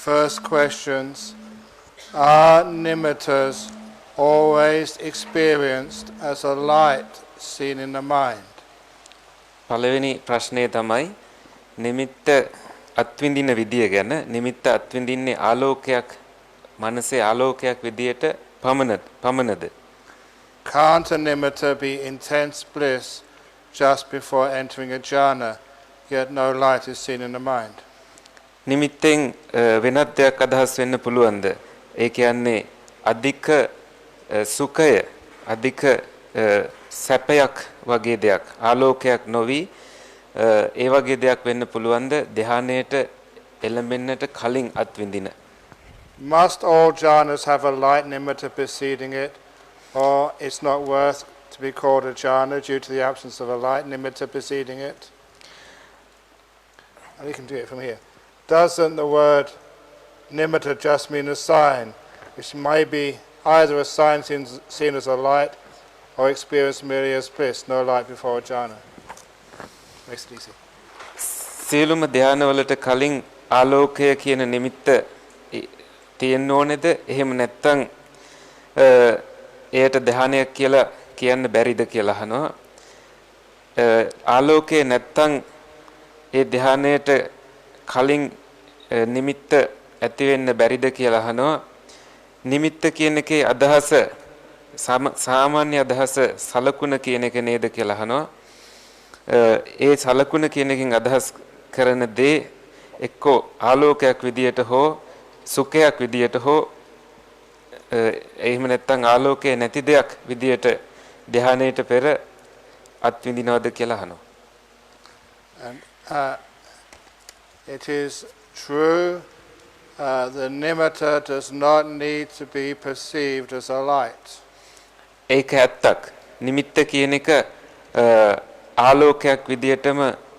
First questions. Are nimittas always experienced as a light seen in the mind? පළවෙනි ප්‍රශ්නය තමයි නිමිත්ත අත්විඳින විදිය ගැන. නිමිත්ත අත්විඳින්නේ ආලෝකයක්, මනසේ ආලෝකයක් විදියට පමණද? Can't a nimitta be intense bliss just before entering a jhana, yet no light is seen in the mind? නිමිත්තෙන් වෙනත් දෙයක් අදහස් වෙන්න පුළුවන්ද? ඒ කියන්නේ අධික සුඛය, අධික සැපයක් වගේ දෙයක්, ආලෝකයක් නොවි ඒ වගේ දෙයක් වෙන්න පුළුවන්ද ධ්‍යානයට එළඹෙන්නට කලින් අත්විඳින? Must all jhanas have a light nimitta preceding it, or it's not worth to be called a jhana due to the absence of a light nimitta preceding it? And you can do it from here. Doesn't the word nimitta just mean a sign, which may be either a sign seen as a light or experienced merely as bliss, no light before a jhana? Makes it easy. සියලුම ධානවලට කලින් ආලෝකය කියන නිමිත්ත තියෙන්න ඕනේද? එහෙම නැත්නම් එයට ධානයක් කියලා කියන්න බැරිද කියලා අහනවා. ආලෝකය නැත්නම් ඒ ධානයට කලින් නිමිත්ත ඇති වෙන්න බැරිද කියලා අහනවා. නිමිත්ත කියන එකේ අදහස සාමාන්‍ය අදහස සලකුණ කියන එක නේද කියලා අහනවා. ඒ සලකුණ කියන එකෙන් අදහස් කරන දේ එක්කෝ ආලෝකයක් විදියට හෝ සුඛයක් විදියට හෝ එහෙම නැත්නම් ආලෝකයේ නැති දෙයක් විදියට ධානයට පෙර අත්විඳිනවද කියලා අහනවා. It is true the nimitta does not need to be perceived as a light. ඒක ඇත්තක්. නිමිත්ත කියන එක ආලෝකයක් විදියටම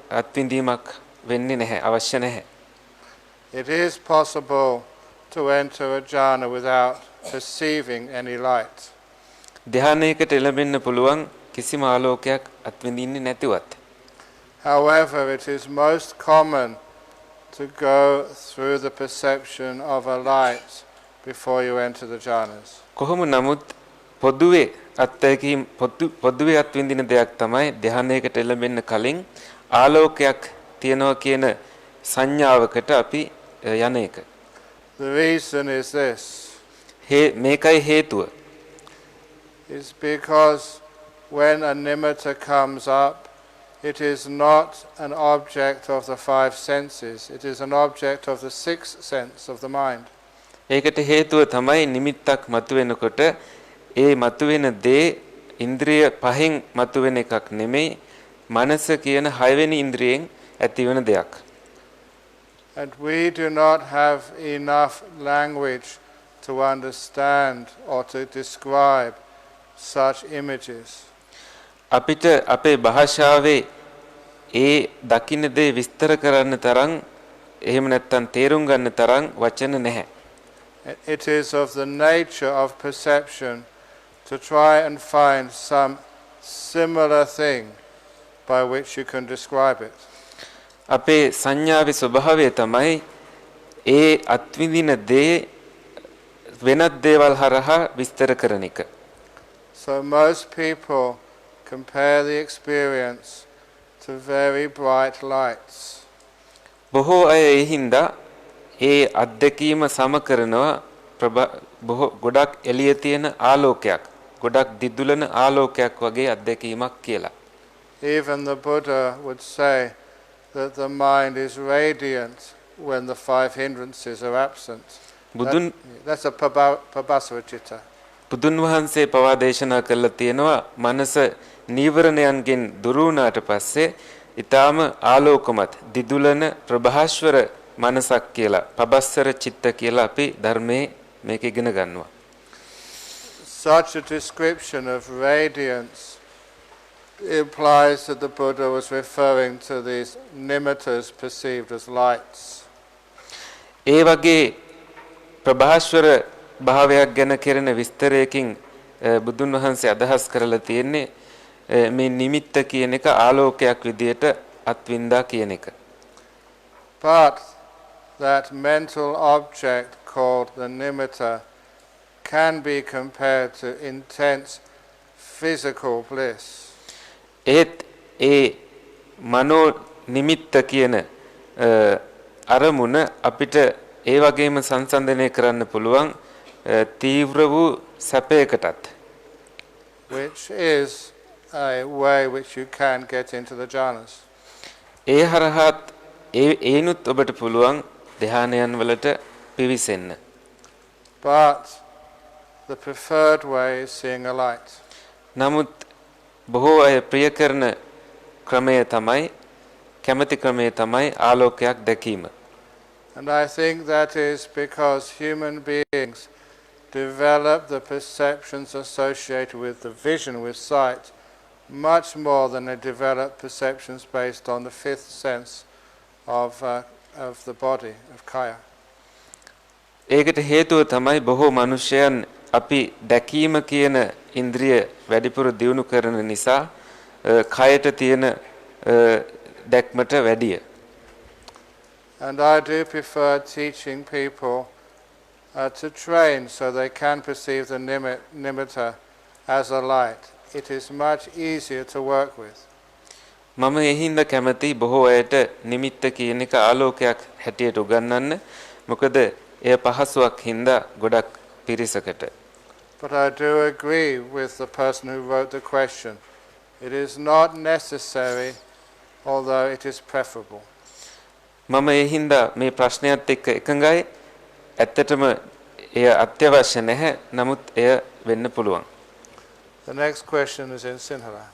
අත්විඳීමක් වෙන්නේ නැහැ, අවශ්‍ය නැහැ. It is possible to enter a jhana without perceiving any light. ධානයකට එළඹෙන්න පුළුවන් කිසිම ආලෝකයක් අත්විඳින්නේ නැතිවත්. However, it is most common to go through the perception of a light before you enter the jhanas. කොහොම නමුත් පොදුවේ අත්දැකීම් පොදුවේ අත්විඳින දෙයක් තමයි ධානයකට එළඹෙන්න කලින් ආලෝකයක් තියනවා කියන සංඥාවකට අපි යන එක. The reason is this. මේකයි හේතුව. It's because when a nimitta comes up, it is not an object of the five senses. It is an object of the sixth sense of the mind. ඒකට හේතුව තමයි නිමිත්තක් මතුවෙනකොට ඒ මතුවෙන දේ ඉන්ද්‍රිය පහෙන් මතුවෙන එකක් නෙමෙයි, මනස කියන හයවෙනි ඉන්ද්‍රියෙන් ඇතිවන දෙයක්. And we do not have enough language to understand or to describe such images. අපිට අපේ භාෂාවේ ඒ දකින්න දේ විස්තර කරන්න තරම් එහෙම නැත්නම් තේරුම් ගන්න තරම් වචන නැහැ. It is of the nature of perception to try and find some similar thing by which you can describe it. අපේ සංඥාවේ ස්වභාවය තමයි ඒ අත්විඳින දේ වෙනත් දේවල් හරහා විස්තර කරන එක. So most people compare the experience to very bright lights. බොහෝ අය ඒ හින්දා ඒ අත්දැකීම සම කරනවා ගොඩක් එළිය තියෙන ආලෝකයක්, ගොඩක් දිදුලන ආලෝකයක් වගේ අත්දැකීමක් කියලා. Even the Buddha would say that the mind is radiant when the five hindrances are absent. That's a pabhasara citta. බුදුන් වහන්සේ පවා දේශනා කළා තියෙනවා මනස නීවරණයන්ගෙන් දුරු වුණාට පස්සේ ඊටාම ආලෝකමත් දිදුලන ප්‍රභාස්වර මනසක් කියලා, පබස්සර චිත්ත කියලා අපි ධර්මයේ මේක ඉගෙන ගන්නවා. Such a description of radiance implies that the Buddha was referring to these nimittas perceived as lights. ඒ වගේ ප්‍රභාස්වර භාවයක් ගැන කෙරෙන විස්තරයකින් බුදුන් වහන්සේ අදහස් කරලා තියෙන්නේ මේ නිමිත්ත කියන එක ආලෝකයක් විදියට අත්විඳා කියන එක. But that mental object called the nimitta can be compared to intense physical bliss. ඒත් ඒ මනෝ නිමිත්ත කියන අරමුණ අපිට ඒ වගේම සංසන්දනය කරන්න පුළුවන් තීව්‍ර වූ සැපයකටත්. Which is a way which you can get into the jhanas. ඒ හරහත් ඒනුත් ඔබට පුළුවන් ධ්‍යානයන් වලට පිවිසෙන්න. But the preferred way is seeing a light. නමුත් බොහෝ අය ප්‍රිය කරන ක්‍රමය තමයි කැමැති ක්‍රමය තමයි ආලෝකයක් දැකීම. And I think that is because human beings develop the perceptions associated with the vision, with sight, much more than they develop perceptions based on the fifth sense of the body, of kaya. ඒකට හේතුව තමයි බොහෝ මනුෂ්‍යයන් අපි දැකීම කියන ඉන්ද්‍රිය වැඩිපුර දියුණු කරන නිසා කයට තියෙන දැක්මට වැඩිය. And I do prefer teaching people to train so they can perceive the nimitta as a light. It is much easier to work with. මම එහිඳ කැමති බොහෝ අයට නිමිත්ත කියන එක ආලෝකයක් හැටියට උගන්වන්න. මොකද එය පහසුවක් හින්දා ගොඩක් පිරිසකට. But I do agree with the person who wrote the question. It is not necessary, although it is preferable. මම එහිඳ මේ ප්‍රශ්නයත් එක්ක එකඟයි. ඇත්තටම එය අත්‍යවශ්‍ය නැහැ. නමුත් එය වෙන්න පුළුවන්. The next question is in Sinhala.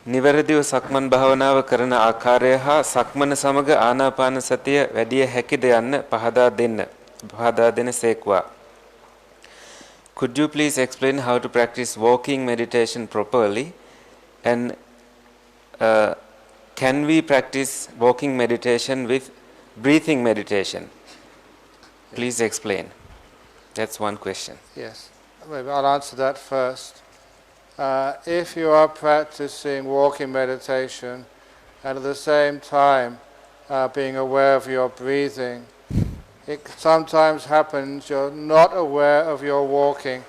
නිවැරදිව සක්මන් භාවනාව කරන ආකාරය හා සක්මන සමග ආනාපාන සතිය වැඩි හැකිද යන්න පහදා දෙන සේක්වා. Could you please explain how to practice walking meditation properly, and can we practice walking meditation with breathing meditation? Please explain. That's one question. Yes, maybe I'll answer that first. If you are practicing walking meditation and at the same time being aware of your breathing, it sometimes happens you're not aware of your walking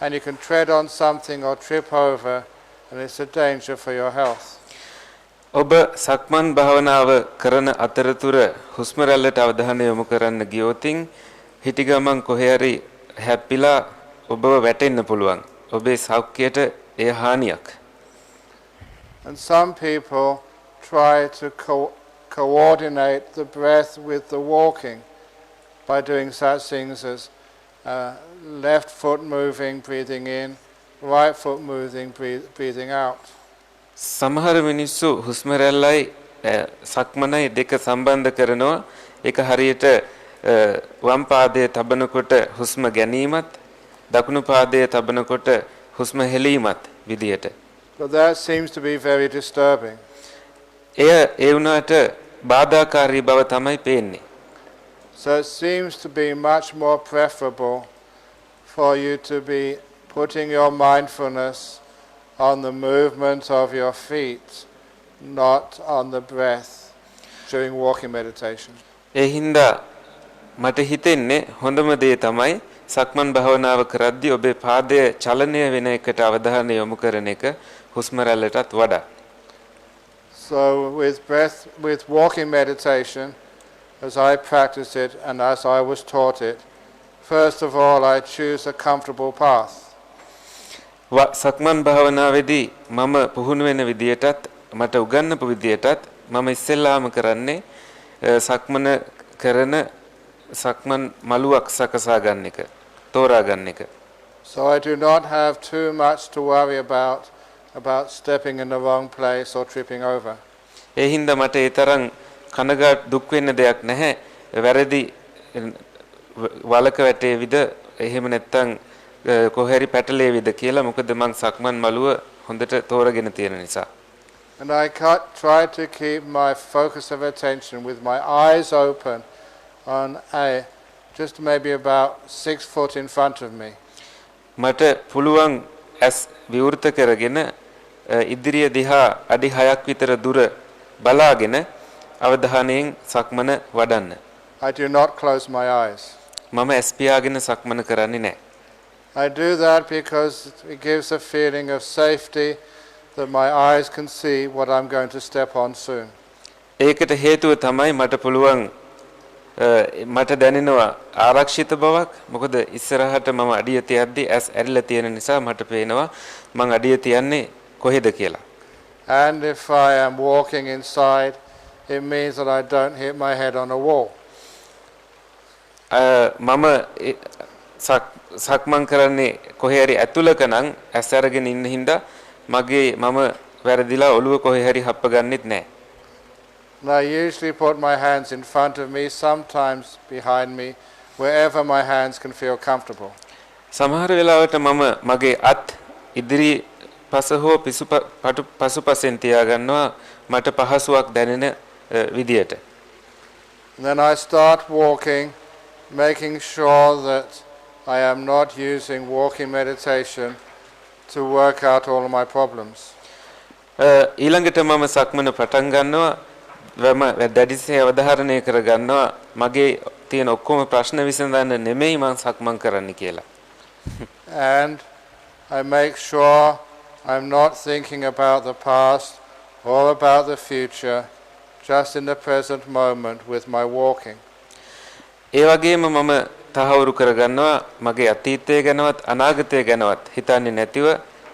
and you can tread on something or trip over, and it's a danger for your health. ඔබ සක්මන් භාවනාව කරන අතරතුර හුස්ම රැල්ලට අවධානය යොමු කරන්න ගියොතින් හිටි ගමන් කොහේ හරි හැප්පිලා ඔබව වැටෙන්න පුළුවන්. ඔබේ සෞඛ්‍යයට එය හානියක්. And some people try to coordinate the breath with the walking by doing such things as left foot moving, breathing in, right foot moving, breathing out. සමහර මිනිස්සු හුස්ම රැල්ලයි සක්මනයි දෙක සම්බන්ධ කරනවා. ඒක හරියට වම් පාදයේ තබනකොට හුස්ම ගැනීමත් දකුණු පාදයේ තබනකොට හුස්ම හෙලීමත් විදියට. But that seems to be very disturbing. එය ඒ වුණාට බාධාකාරී බව තමයි පේන්නේ. So it seems to be much more preferable for you to be putting your mindfulness on the movement of your feet, not on the breath during walking meditation. ඒ හින්දා මට හිතෙන්නේ හොඳම දේ තමයි සක්මන් භාවනාව කරද්දී ඔබේ පාදයේ චලනය වෙන එකට අවධානය යොමු කරන එක හුස්ම රැල්ලටත් වඩා. So with walking meditation, as I practice it and as I was taught it, first of all I choose a comfortable path. සක්මන් භාවනාවේදී මම පුහුණු වෙන විදියටත් මට උගන්වපු විදියටත් මම ඉස්සෙල්ලාම කරන්නේ සක්මන කරන සක්මන් මළුවක් සකසා ගන්න එක, තෝරා ගන්න එක. So I do not have too much to worry about stepping in the wrong place or tripping over. ඒ හින්දා මට ඒ තරම් කනගාටු දුක් වෙන්න දෙයක් නැහැ. වැරදි වලක වැටේවිද එහෙම නැත්නම් කොහේරි පැටලෙවිද කියලා. මොකද මං සක්මන් මළුව හොඳට තෝරගෙන තියෙන නිසා. And I try to keep my focus of attention with my eyes open on just maybe about 6 foot in front of me. මට පුළුවන් ඇස් විවෘත කරගෙන ඉදිරිය දිහා අඩි 6ක් විතර දුර බලාගෙන අවධානයෙන් සක්මන වඩන්න. I do not close my eyes. මම ඇස් පියාගෙන සක්මන කරන්නේ නැහැ. I do that because it gives a feeling of safety that my eyes can see what I'm going to step on soon. ඒකට හේතුව තමයි මට පුළුවන් මට දැනෙනවා ආරක්ෂිත බවක්. මොකද ඉස්සරහට මම අඩිය තියද්දී ඇස් ඇරිලා තියෙන නිසා මට පේනවා මං අඩිය තියන්නේ කොහෙද කියලා. And if I am walking inside, it means that I don't hit my head on a wall. මම සක්මන් කරන්නේ කොහේ හරි ඇතුළක නම් ඇස් අරගෙන ඉන්න හින්දා මම වැරදිලා ඔළුව කොහේ හරි හප්ප ගන්නෙත් නැහැ. And I usually put my hands in front of me, sometimes behind me, wherever my hands can feel comfortable. සමහර වෙලාවට මම මගේ අත් ඉදිරි පස හෝ පසුපසෙන් තියා ගන්නවා මට පහසුවක් දැනෙන විදියට. Then I start walking, making sure that I am not using walking meditation to work out all of my problems. ඊළඟට මම සක්මන පටන් ගන්නවා වම දැඩිසේ අවධාරණය කර ගන්නවා මගේ තියෙන ඔක්කොම ප්‍රශ්න විසඳන්න නෙමෙයි මම සක්මන් කරන්න කියලා. And I make sure I'm not thinking about the past or about the future, just in the present moment with my walking. ඒ වගේම මම තහවුරු කර ගන්නවා මගේ අතීතය ගැනවත් අනාගතය ගැනවත් හිතන්නේ නැතිව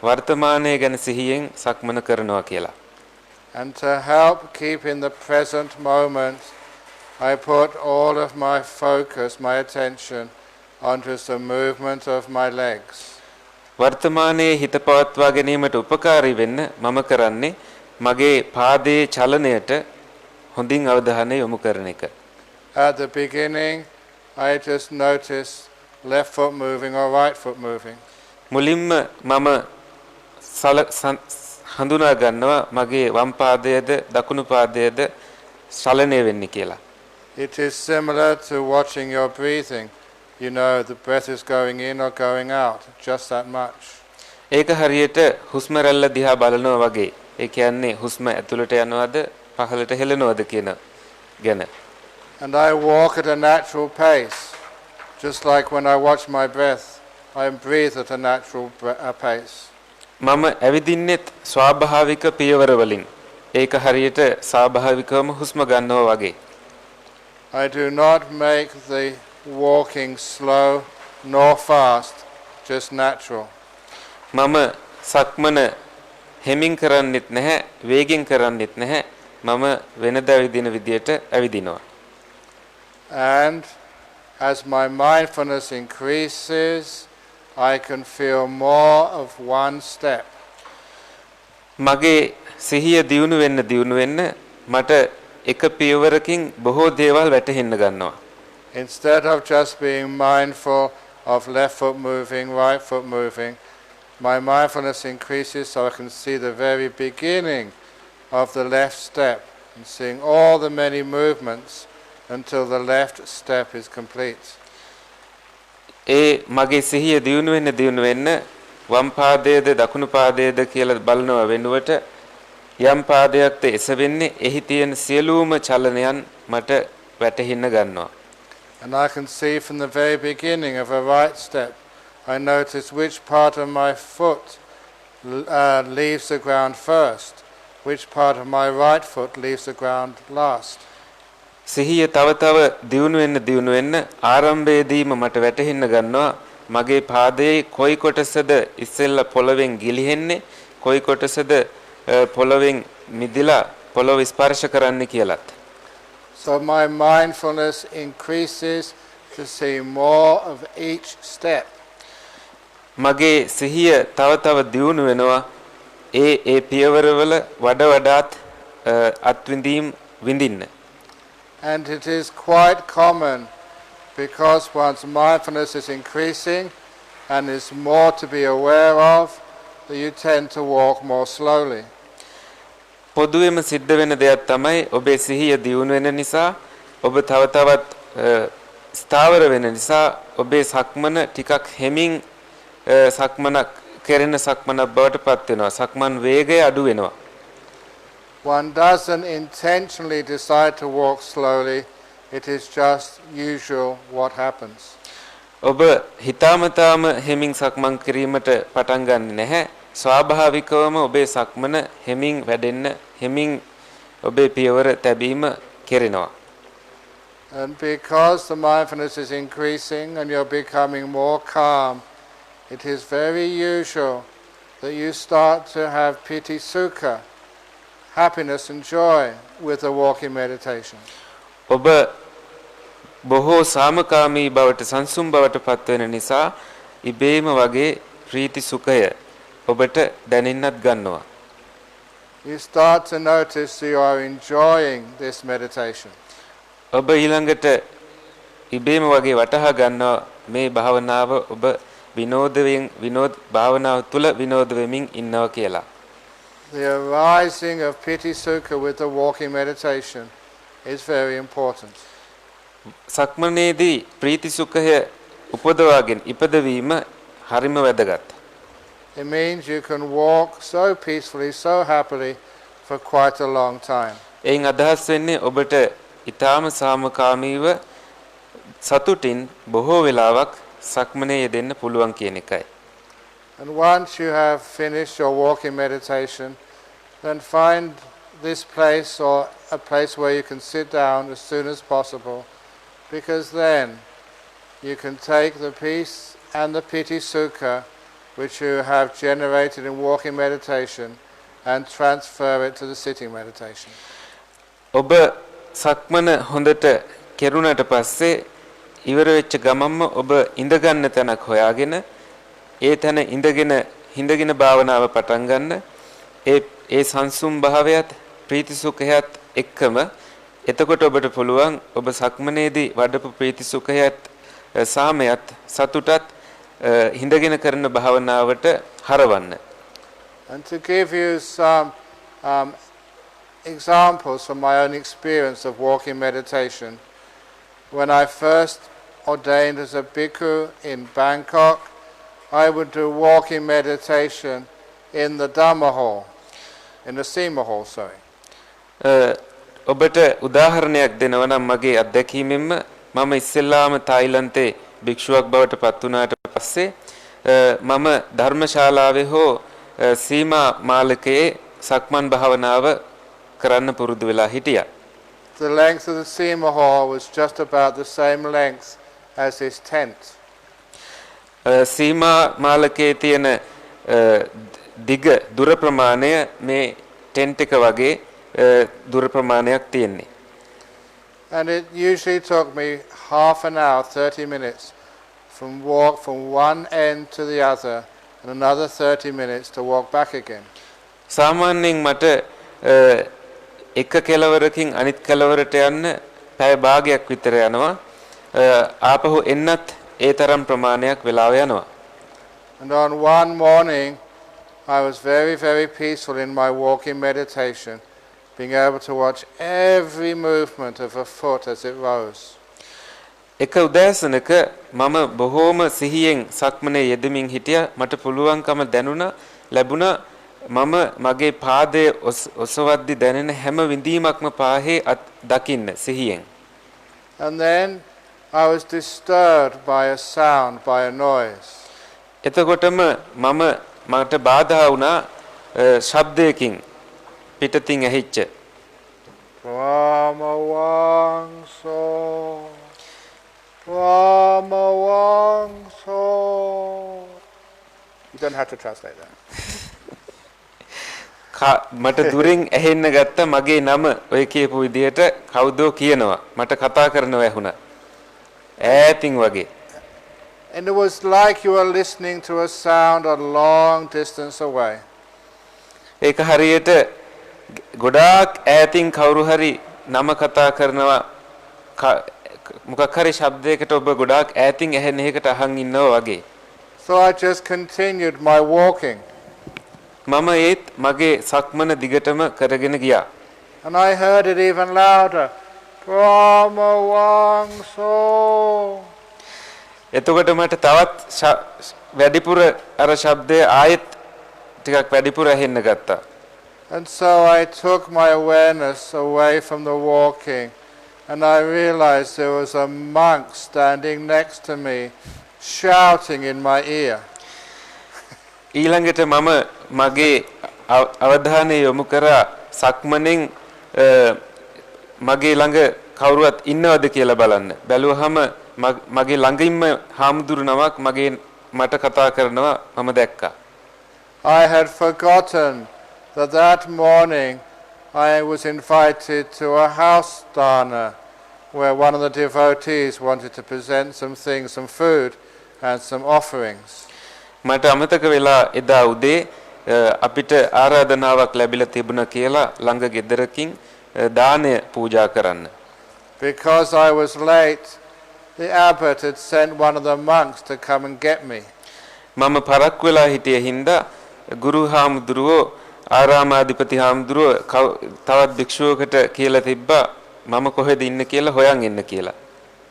වර්තමානයේ ගැන සිහියෙන් සක්මන කරනවා කියලා. And to help keep in the present moment, I put all of my focus, my attention, onto the movement of my legs. වර්තමානයේ හිත පවත්වා ගැනීමට උපකාරී වෙන්න මම කරන්නේ මගේ පාදයේ චලනයට හොඳින් අවධානය යොමු කරන එක. At the beginning, I just notice left foot moving or right foot moving. මුලින්ම මම හඳුනා ගන්නවා මගේ වම් පාදයේද දකුණු පාදයේද චලනය වෙන්නේ කියලා. It is similar to watching your breathing. You know the breath is going in or going out, just that much. ඒක හරියට හුස්ම රැල්ල දිහා බලනවා වගේ. ඒ කියන්නේ හුස්ම ඇතුළට යනවද පහළට හෙලනවද කියන ගැන. And I walk at a natural pace, just like when I watch my breath, I breathe at a natural pace. මම ඇවිදින්නෙත් ස්වාභාවික පියවර වලින්. ඒක හරියට ස්වාභාවිකවම හුස්ම ගන්නවා වගේ. I do not make the walking slow nor fast, just natural. මම සක්මන හෙමින් කරන්නෙත් නැහැ, වේගෙන් කරන්නෙත් නැහැ. මම වෙනදා විදින විදියට ඇවිදිනවා. And as my mindfulness increases, I can feel more of one step. මගේ සිහිය දියුණු වෙන්න මට එක පියවරකින් බොහෝ දේවල් වැටහෙන්න ගන්නවා. Instead of just being mindful of left foot moving, right foot moving, my mindfulness increases so I can see the very beginning of the left step and seeing all the many movements until the left step is complete. මගේ සිහිය දියුණු වෙන්න වම් පාදයේද දකුණු පාදයේද කියලා බලනවා වෙනුවට යම් පාදයක්ද එසවෙන්නේ එහි තියෙන සියලුම චලනයන් මට වැටහෙන්න ගන්නවා. And I can see from the very beginning of a right step, I notice which part of my foot leaves the ground first, which part of my right foot leaves the ground last. සිහිය තව දියුණු වෙන්න ආරම්භයේදීම මට වැටහෙන්න ගන්නවා මගේ පාදයේ කොයි කොටසද ඉස්සෙල්ලා පොළවෙන් ගිලිහෙන්නේ කොයි කොටසද පොළවෙන් මිදිලා පොළව ස්පර්ශ කරන්නේ කියලාත්. So my mindfulness increases to see more of each step. මගේ සිහිය තව දියුණු වෙනවා ඒ පියවරවල වඩාත් අත්විඳීම් විඳින්න. And it is quite common because one's mindfulness is increasing and is more to be aware of, that you tend to walk more slowly. පොදුවේම සිද්ධ වෙන දෙයක් තමයි ඔබේ සිහිය දියුණු වෙන නිසා ඔබ තවත් ස්ථාවර වෙන නිසා ඔබේ සක්මන ටිකක් හෙමින් සක්මනක් කෙරෙන සක්මනක් බවට පත් වෙනවා. සක්මන් වේගය අඩු වෙනවා. one doesn't intentionally decide to walk slowly. It is just usual what happens. ඔබ හිතාමතාම හෙමින් සක්මන් කිරීමට පටන් ගන්නේ නැහැ. ස්වාභාවිකවම ඔබේ සක්මන හෙමින් වැඩෙන්න හෙමින් ඔබේ පියවර තැබීම කෙරෙනවා. And because the mindfulness is increasing and you're becoming more calm, it is very usual that you start to have piti sukha, happiness and joy with the walking meditation. ඔබ බොහෝ සාමකාමී බවට සංසුම් බවට පත්වෙන නිසා ඉබේම වගේ ප්‍රීති සුඛය ඔබට දැනෙන්නත් ගන්නවා. You start to notice you are enjoying this meditation. ඔබ ඊළඟට ඉබේම වගේ වටහා ගන්නවා මේ භාවනාව ඔබ විනෝද භාවනාව තුල විනෝද වෙමින් ඉන්නවා කියලා. The arising of piti sukha with the walking meditation is very important. සක්මනේදී ප්‍රීති සුඛය උපදවාගෙන ඉපදවීම හරිම වැදගත්. It means you can walk so peacefully, so happily for quite a long time. එයින් අදහස් වෙන්නේ ඔබට ඊටාම සාමකාමීව සතුටින් බොහෝ වෙලාවක් සක්මනේ යෙදෙන්න පුළුවන් කියන එකයි. And once you have finished your walking meditation, then find this place or a place where you can sit down as soon as possible, because then you can take the peace and the piti sukha which you have generated in walking meditation and transfer it to the sitting meditation. ඔබ සක්මන හොඳට කෙරුණට පස්සේ ඉවර වෙච්ච ගමන්ම ඔබ ඉඳ ගන්න තැනක් හොයාගෙන ඒ තැන ඉඳගෙන භාවනාව පටන් ගන්න. ඒ සංසුම් භාවයත් ප්‍රීති සුඛයත් එක්කම එතකොට ඔබට පුළුවන් ඔබ සක්මනේදී වඩපු ප්‍රීති සුඛයත් සාමයත් සතුටත් හිඳගෙන කරන භාවනාවට හරවන්න. And to give you some examples from my own experience of walking meditation, when I first ordained as a bhikkhu in Bangkok, I would do walking meditation in the Dhamma hall, in the Sema hall, sorry. ඔබට උදාහරණයක් දෙනවා නම් මගේ අත්දැකීමෙන්ම මම ඉස්සෙල්ලාම තායිලන්තේ භික්ෂුවක් බවට පත් වුණාට පස්සේ මම ධර්මශාලාවේ හෝ සීමා මාලකයේ සක්මන් භාවනාව කරන්න පුරුදු වෙලා හිටියා. The length of the Sema hall was just about the same length as this tent. සීමා මාලකයේ තියෙන දිග දුර ප්‍රමාණය මේ ටෙන්ට් එක වගේ දුර ප්‍රමාණයක් තියෙන්නේ. And it usually took me half an hour, 30 minutes from walk from one end to the other and another 30 minutes to walk back again. සාමාන්‍යයෙන් මට එක කෙලවරකින් අනිත් කෙලවරට යන්න පැය භාගයක් විතර යනවා. ආපහු එන්නත් ඒ තරම් ප්‍රමාණයක් වෙලාව යනවා. And on one morning I was very, very peaceful in my walking meditation, being able to watch every movement of a foot as it rose. එක උදෑසනක මම බොහෝම සිහියෙන් සක්මනේ යෙදමින් හිටියා. මට පුළුවන්කම ලැබුණා මම මගේ පාදයේ ඔසවද්දි දැනෙන හැම විඳීමක්ම පාහේ දකින්න සිහියෙන්. And then I was disturbed by a sound, by a noise. එතකොටම මට බාධා වුණා ශබ්දයකින් පිටතින් ඇහිච්ච. Brahmawanso, Brahmawanso. You don't have to translate that. මට දුරින් ඇහෙන්න ගත්ත මගේ නම ඔය කියපු විදිහට කවුදෝ කියනවා. මට කතා කරනවා ඇහුණා. ඈතින් වගේ. And it was like you were listening to a sound a long distance away. ඒක හරියට ගොඩාක් ඈතින් කවුරු හරි නම කතා කරනවා මොකක් හරි ශබ්දයකට ඔබ ගොඩාක් ඈතින් ඇහෙන එකකට අහන් ඉන්නවා වගේ. So I just continued my walking. මම ඒත් මගේ සක්මන දිගටම කරගෙන ගියා. And I heard it even louder. Brahmawanso. එතකොට මට තවත් වැඩිපුර අර ශබ්දය ආයෙත් ටිකක් වැඩිපුර ඇහෙන්න ගත්තා. And so I took my awareness away from the walking, and I realized there was a monk standing next to me, shouting in my ear. ඊළඟට මම මගේ අවධානය යොමු කරා සක්මණෙන් මගේ ළඟ කවුරුවත් ඉන්නවද කියලා බලන්න. බැලුවහම මගේ ළඟින්ම හාමුදුරු නමක් මට කතා කරනවා මම දැක්කා. I had forgotten that morning I was invited to a house dana where one of the devotees wanted to present some things, some food and some offerings. මට අමතක වෙලා එදා උදේ අපිට ආරාධනාවක් ලැබිලා තිබුණා කියලා ළඟ ගෙදරකින් දානය පූජා කරන්න. Because I was late, the abbot had sent one of the monks to come and get me. මම පරක් වෙලා හිටිය හින්දා ගුරු හාමුදුරුවෝ ආරාමාධිපති හාමුදුරුවෝ තවත් භික්ෂුවකට කියලා තිබ්බා මම කොහෙද ඉන්නේ කියලා හොයන් එන්න කියලා.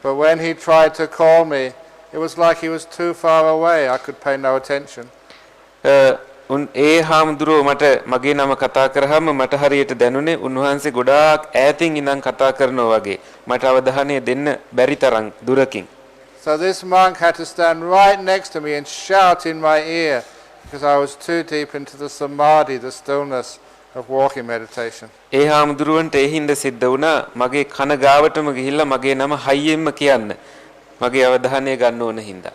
But when he tried to call me, it was like he was too far away. I could pay no attention. ඒ හාමුදුරුවෝ මට මගේ නම කතා කරාම මට හරියට දැනුනේ උන්වහන්සේ ගොඩාක් ඈතින් ඉඳන් කතා කරනවා වගේ. මට අවධානය දෙන්න බැරි තරම් දුරකින්. So this monk had to stand right next to me and shout in my ear because I was too deep into the samadhi, the stillness of walking meditation. ඒ හාමුදුරුවන්ට ඒ හින්දා සිද්ධ වුණා මගේ කන ගාවටම ගිහිල්ලා මගේ නම හයියෙන්ම කියන්න. මගේ අවධානය ගන්න ඕන හින්දා.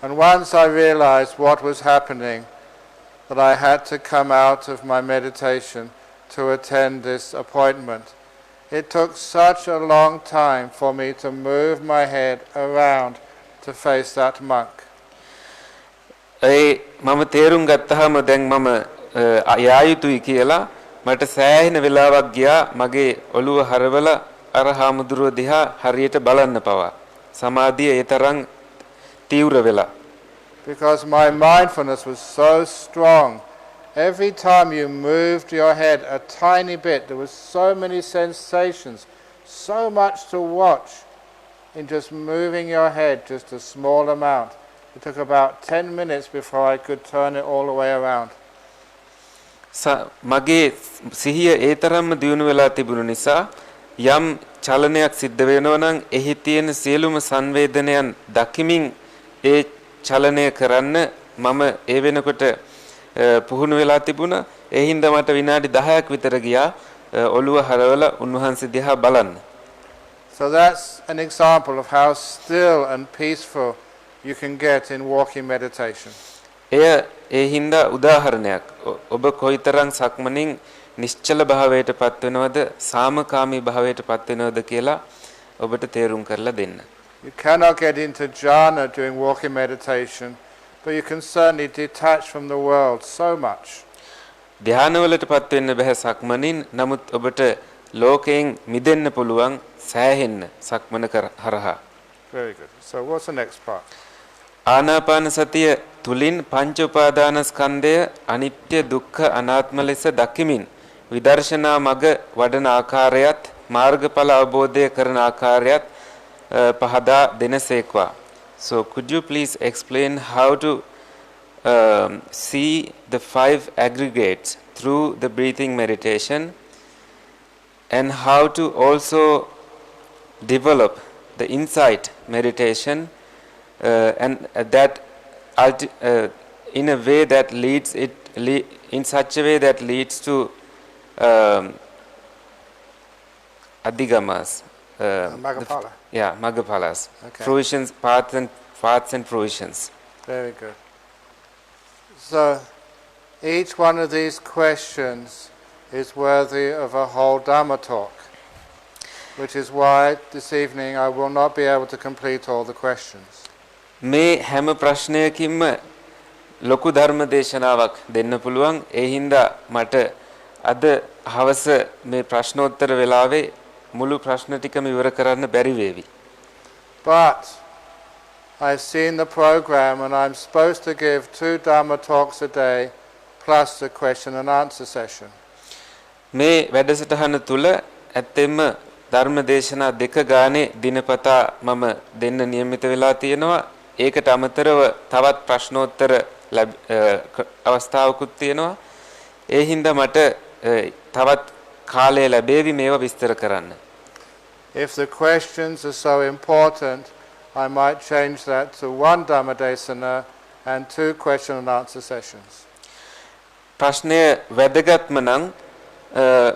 And once I realized what was happening, that I had to come out of my meditation to attend this appointment. It took such a long time for me to move my head around to face that monk. මම තේරුම් ගත්තාම දැන් මම යා යුතුයි කියලා මට සෑහෙන වෙලාවක් ගියා මගේ ඔළුව හරවලා අර හාමුදුරුව දිහා හරියට බලන්න පවා. සමාධිය ඒ තරම් තීව්‍ර වෙලා. Because my mindfulness was so strong. Every time you moved your head a tiny bit, there was so many sensations, so much to watch in just moving your head just a small amount. It took about 10 minutes before I could turn it all the way around. මගේ සිහිය ඒ තරම්ම දියුණු වෙලා තිබුණු නිසා යම් චලනයක් සිද්ධ වෙනවා නම් එහි තියෙන සියලුම සංවේදනයන් දකිමින් ඒ චලනය කරන්න මම ඒ වෙනකොට පුහුණු වෙලා තිබුණා. ඒ හින්දා මට විනාඩි 10ක් විතර ගියා ඔළුව හරවලා උන්වහන්සේ දිහා බලන්න. So that's an example of how still and peaceful you can get in walking meditation. එය ඒ හින්දා උදාහරණයක්. ඔබ කොයිතරම් සක්මනින් නිශ්චල භාවයට පත් වෙනවද සාමකාමී භාවයට පත් වෙනවද කියලා ඔබට තේරුම් කරලා දෙන්න. You cannot get into jhana during walking meditation, but you can certainly detach from the world so much. ධානවලට පත් වෙන්න බෑ සක්මනින්. නමුත් ඔබට ලෝකයෙන් මිදෙන්න පුළුවන් සෑහෙන්න සක්මන හරහා. Very good. So what's the next part? ආනාපාන සතිය තුලින් පංච උපාදානස්කන්ධය අනිත්‍ය දුක්ඛ අනාත්ම ලෙස දකිමින් විදර්ශනා මග වඩන ආකාරයත් මාර්ගඵල අවබෝධය කරන ආකාරයත් පහදා දෙනසේක්වා. So could you please explain how to see the 5 aggregates through the breathing meditation and how to also develop the insight meditation and that in a way that leads in such a way that leads to adhigamas. Magaphala. Magaphalas. Okay. Fruitions, paths and fruitions. Very good. So each one of these questions is worthy of a whole Dhamma talk, which is why this evening I will not be able to complete all the questions. මේ හැම ප්‍රශ්නයකින්ම ලොකු ධර්ම දේශනාවක් දෙන්න පුළුවන්. ඒ හින්දා මට අද හවස මේ ප්‍රශ්නෝත්තර වෙලාවේ මුළු ප්‍රශ්න ටිකම ඉවර කරන්න බැරි වේවි. But I've seen the program and I'm supposed to give 2 Dhamma talks a day plus the question and answer session. මේ වැඩසටහන තුල ඇත්තෙන්ම ධර්ම දේශනා 2 ගානේ දිනපතා මම දෙන්න නියමිත වෙලා තියෙනවා. ඒකට අමතරව තවත් ප්‍රශ්නෝත්තර අවස්ථාවකුත් තියෙනවා. ඒ හින්දා මට තවත් කාලය ලැබේවි මේවා විස්තර කරන්න. If the questions are so important, I might change that to one Dhamma desana and 2 question and answer sessions. ප්‍රශ්නය වැදගත්ම නම්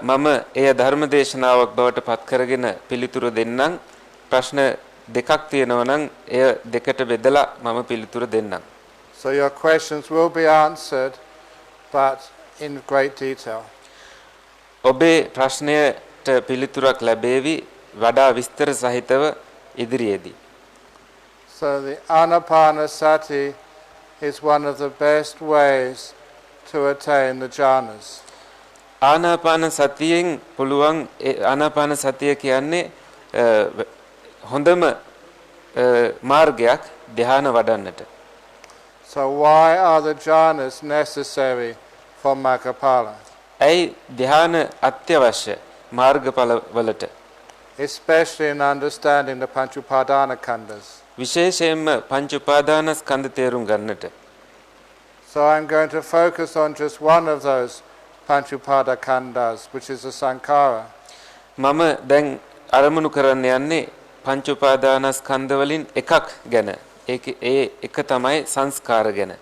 මම එය ධර්ම දේශනාවක් බවට පත් කරගෙන පිළිතුරු දෙන්නම්. ප්‍රශ්න දෙකක් තියෙනවා නම් එය දෙකට බෙදලා මම පිළිතුරු දෙන්නම්. So your questions will be answered, but in great detail. ඔබේ ප්‍රශ්නයට පිළිතුරක් ලැබේවි වඩා විස්තර සහිතව ඉදිරියේදී. So the anapanasati is one of the best ways to attain the jhanas. ආනාපාන සතියෙන් පුළුවන් ආනාපාන සතිය කියන්නේ හොඳම මාර්ගයක් ධ්‍යාන වඩන්නට. So why are the jhanas necessary for Maggaphala? ඇයි ධ්‍යාන අත්‍යවශ්‍ය මාර්ගඵල වලට? Especially in understanding the panch upadana khandhas. විශේෂයෙන්ම පංච උපාදාන ස්කන්ධ තේරුම් ගන්නට. So I'm going to focus on just one of those panch upadana khandhas, which is the sankhara. මම දැන් අරමුණු කරන්න යන්නේ පංච උපාදාන ස්කන්ධ වලින් එකක් ගැන. ඒ එක තමයි සංස්කාර ගැන.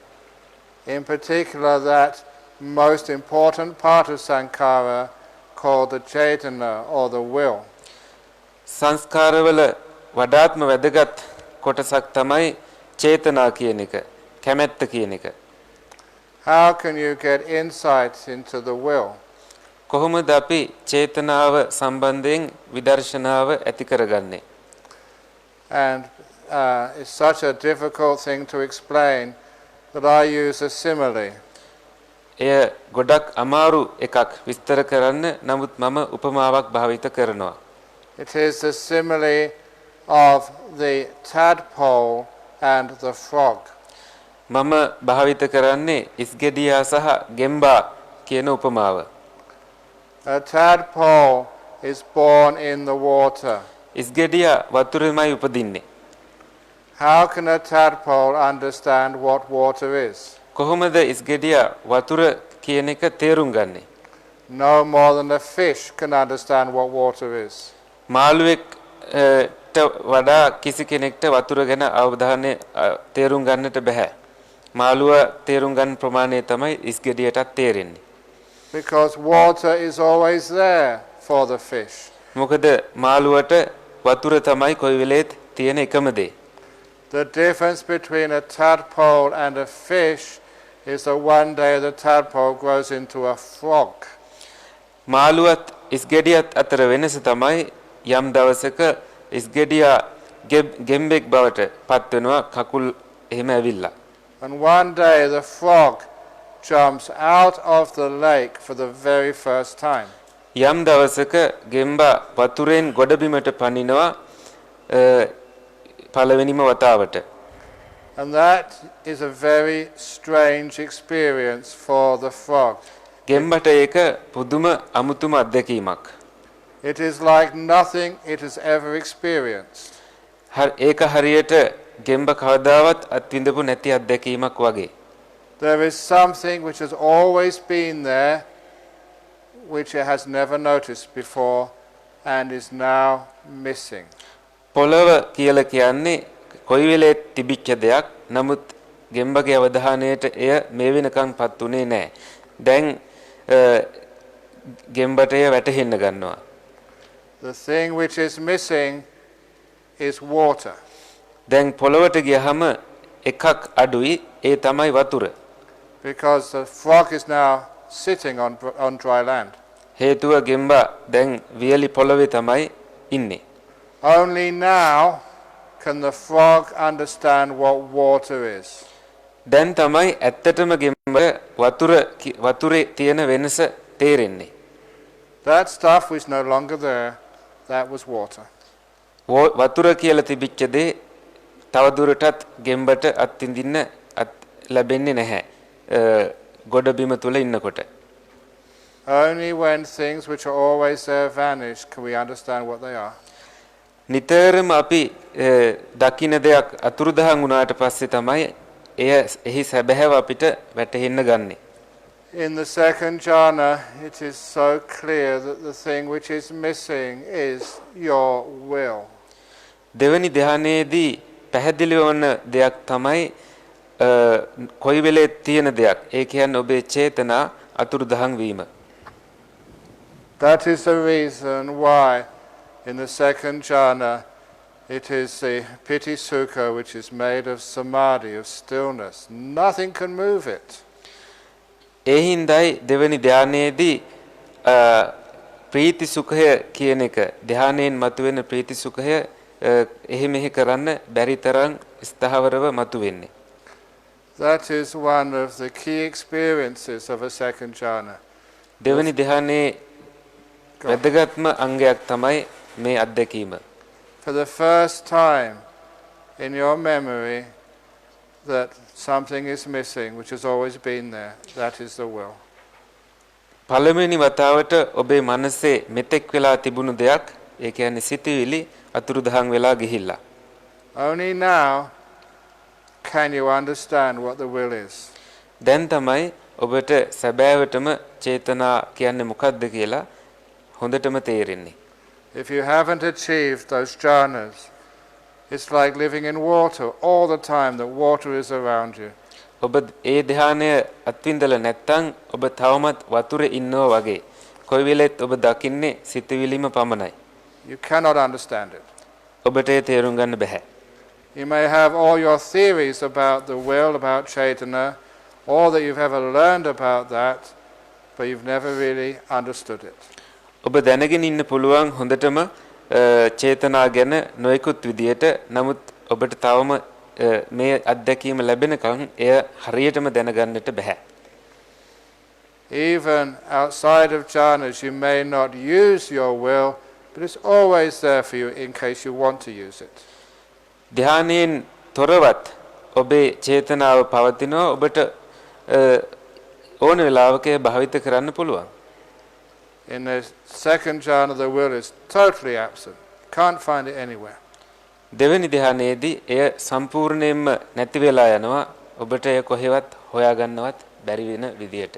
In particular, that most important part of sankhara called the cetana or the will. සංස්කාරවල වඩාත්ම වැදගත් කොටසක් තමයි චේතනා කියන එක, කැමැත්ත කියන එක. How can you get insight into the will? කොහොමද අපි චේතනාව සම්බන්ධයෙන් විදර්ශනාව ඇති කරගන්නේ? And it's such a difficult thing to explain that I use a simile. එය ගොඩක් අමාරු එකක් විස්තර කරන්න. නමුත් මම උපමාවක් භාවිත කරනවා. It is the simile of the tadpole and the frog. මම භාවිත කරන්නේ ඉස්ගෙඩියා සහ ගෙම්බා කියන උපමාව. A tadpole is born in the water. ඉස්ගෙඩියා වතුරෙමයි උපදින්නේ. How can a tadpole understand what water is? කොහොමද ඉස්ගෙඩියා වතුර කියන එක තේරුම් ගන්නේ? No more than a fish can understand what water is. මාළුවෙක්ට වඩා කිසි කෙනෙක්ට වතුර ගැන අවධානය තේරුම් ගන්නට බෑ. මාළුව තේරුම් ගන්න ප්‍රමාණය තමයි ඉස්ගෙඩියටත් තේරෙන්නේ. Because water is always there for the fish. මොකද මාළුවට වතුර තමයි කොයි වෙලේත් තියෙන එකම දේ. The difference between a tadpole and a fish is that one day the tadpole grows into a frog. මාළුවත් ඉස්ගෙඩියත් අතර වෙනස තමයි යම් දවසක ඉස්ගෙඩියා ගෙම්බෙක් බවට පත් වෙනවා කකුල් එහෙම ඇවිල්ලා. And one day the frog jumps out of the lake for the very first time. යම් දවසක ගෙම්බා වතුරෙන් ගොඩබිමට පනිනවා පළවෙනිම වතාවට. And that is a very strange experience for the frog. ගෙම්බට ඒක පුදුම අමුතුම අත්දැකීමක්. It is like nothing it has ever experienced. ඒක හරියට ගෙම්බ කවදාවත් අත්විඳපු නැති අත්දැකීමක් වගේ. There is something which has always been there, which it has never noticed before and is now missing. පොළව කියලා කියන්නේ කොයි වෙලේ තිබිච්ච දෙයක්. නමුත් ගෙම්බගේ අවධානයට එය මේ වෙනකන් පත් උනේ නැහැ. දැන් ගෙම්බට එය වැටහෙන්න ගන්නවා. The thing which is missing is water. දැන් පොළවට ගියහම එකක් අඩුයි, ඒ තමයි වතුර. Because the frog is now sitting on dry land. හේතුව ගෙම්බා දැන් වියලි පොළවේ තමයි ඉන්නේ. Only now can the frog understand what water is. දැන් තමයි ඇත්තටම ගෙම්බ වතුරේ තියෙන වෙනස තේරෙන්නේ. That stuff was no longer there. That was water. වතුර කියලා තිබිච්ච දේ තවදුරටත් ගෙම්බට අත්විඳින්න ලැබෙන්නේ නැහැ. ගොඩබිම තුල ඉන්නකොට. Only when things which are always there vanish can we understand what they are. නිතරම අපි දකින්න දෙයක් අතුරුදහන් වුණාට පස්සේ තමයි එහි සැබෑව අපිට වැටහෙන්න ගන්නෙ. In the second jhana, it is so clear that the thing which is missing is your will. දෙවනි ධ්‍යානයේදී පැහැදිලි වන දෙයක් තමයි කොයි වෙලේ තියෙන දෙයක්. ඒ කියන්නේ ඔබේ චේතනා අතුරුදහන් වීම. That is the reason why in the second jhana it is the piti sukha which is made of samadhi, of stillness. Nothing can move it. ඒ හින්දායි දෙවනි ධ්‍යානයේදී ප්‍රීති සුඛය කියන එක ධ්‍යානයෙන් මතුවෙන ප්‍රීති සුඛය එහි මෙහි කරන්න බැරි තරම් ස්ථාවරව මතුවෙන්නේ. That is one of the key experiences of a second jhana. දෙවනි ධ්‍යානයේ වැදගත්ම අංගයක් තමයි මේ අත්දැකීම. For the first time in your memory that something is missing which has always been there, that is the will. පළවෙනි වතාවට ඔබේ මනසේ මෙතෙක් වෙලා තිබුණු දෙයක්, ඒ කියන්නේ සිතුවිලි අතුරුදහන් වෙලා ගිහිල්ලා. Only now can you understand what the will is. දැන් තමයි ඔබට සැබෑවටම චේතනා කියන්නේ මොකක්ද කියලා හොඳටම තේරෙන්නේ. If you haven't achieved those jhanas, it's like living in water all the time, the water is around you. ඔබ ඒ ධ්‍යානය අත්විඳලා නැත්නම් ඔබ තවමත් වතුරේ ඉන්නවා වගේ. කොයි වෙලෙත් ඔබ දකින්නේ සිතුවිලිම පමණයි. You cannot understand it. ඔබට ඒ තේරුම් ගන්න බෑ. You may have all your theories about the will, about Chaitanya, all that you've ever learned about that, but you've never really understood it. ඔබ දැනගෙන ඉන්න පුළුවන් හොඳටම චේතනා ගැන නොයෙකුත් විදියට. නමුත් ඔබට තවම මේ අත්දැකීම ලැබෙනකන් එය හරියටම දැනගන්නට බෑ. Even outside of jhanas, you may not use your will, but it's always there for you in case you want to use it. ධ්‍යානයෙන් තොරවත් ඔබේ චේතනාව පවතිනවා. ඔබට ඕන වෙලාවක භාවිත කරන්න පුළුවන්. In the second jhana, the will is totally absent. Can't find it anywhere. දෙවෙනි ධ්‍යානයේදී එය සම්පූර්ණයෙන්ම නැති වෙලා යනවා. ඔබට එය කොහෙවත් හොයාගන්නවත් බැරි වෙන විදියට.